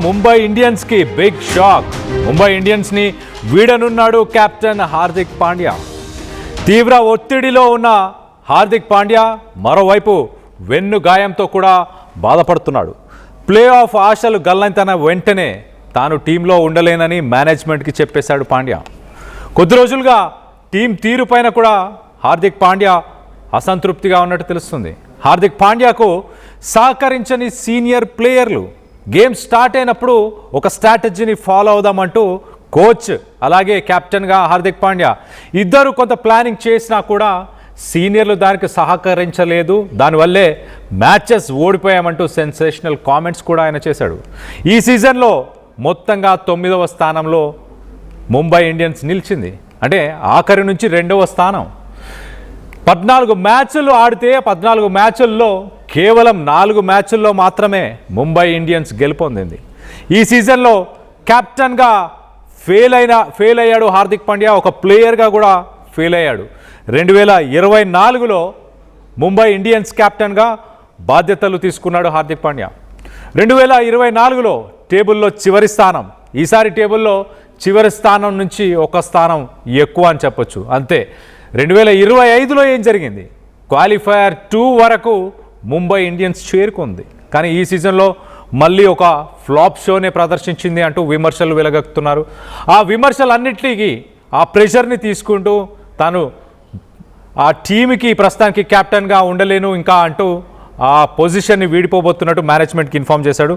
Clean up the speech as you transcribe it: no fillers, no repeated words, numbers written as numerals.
ముంబై ఇండియన్స్కి big shock. Mumbai ఇండియన్స్ని వీడనున్నాడు కెప్టెన్ హార్దిక్ పాండ్యా. తీవ్ర ఒత్తిడిలో ఉన్న హార్దిక్ పాండ్యా మరోవైపు వెన్ను గాయంతో కూడా బాధపడుతున్నాడు. ప్లే ఆఫ్ ఆశలు గల్లంతైన వెంటనే తాను టీంలో ఉండలేనని మేనేజ్మెంట్కి చెప్పేశాడు పాండ్యా. కొద్ది రోజులుగా టీం తీరుపైన కూడా హార్దిక్ పాండ్యా అసంతృప్తిగా ఉన్నట్టు తెలుస్తుంది. హార్దిక్ పాండ్యాకు సహకరించని సీనియర్ ప్లేయర్లు గేమ్ స్టార్ట్ అయినప్పుడు ఒక స్ట్రాటజీని ఫాలో అవుదామంటూ కోచ్ అలాగే కెప్టెన్గా హార్దిక్ పాండ్యా ఇద్దరు కొంత ప్లానింగ్ చేసినా కూడా సీనియర్లు దానికి సహకరించలేదు. దానివల్లే మ్యాచెస్ ఓడిపోయామంటూ సెన్సేషనల్ కామెంట్స్ కూడా ఆయన చేశాడు. ఈ సీజన్లో మొత్తంగా 9వ స్థానంలో ముంబై ఇండియన్స్ నిలిచింది. అంటే ఆఖరి నుంచి 2వ స్థానం. 14 మ్యాచ్లు ఆడితే 14 మ్యాచ్ల్లో కేవలం 4 మ్యాచ్ల్లో మాత్రమే ముంబై ఇండియన్స్ గెలుపొందింది. ఈ సీజన్లో కెప్టెన్గా ఫెయిల్ అయ్యాడు హార్దిక్ పాండ్యా. ఒక ప్లేయర్గా కూడా ఫెయిల్ అయ్యాడు. 2024లో ముంబై ఇండియన్స్ కెప్టెన్గా బాధ్యతలు తీసుకున్నాడు హార్దిక్ పాండ్యా. 2024లో టేబుల్లో చివరి స్థానం. ఈసారి టేబుల్లో చివరి స్థానం నుంచి ఒక స్థానం ఎక్కువ అని చెప్పొచ్చు. అంతే. 2025లో ఏం జరిగింది? క్వాలిఫైయర్ 2 వరకు ముంబై ఇండియన్స్ చేరుకుంది. కానీ ఈ సీజన్లో మళ్ళీ ఒక ఫ్లాప్ షోనే ప్రదర్శించింది అంటూ విమర్శలు వెలగక్కుతున్నారు. ఆ విమర్శలన్నిటికీ ఆ ప్రెషర్ని తీసుకుంటూ తాను ఆ టీంకి ప్రస్తుతానికి కెప్టెన్గా ఉండలేను ఇంకా అంటూ ఆ పొజిషన్ని వీడిపోబోతున్నట్టు మేనేజ్మెంట్కి ఇన్ఫామ్ చేశాడు.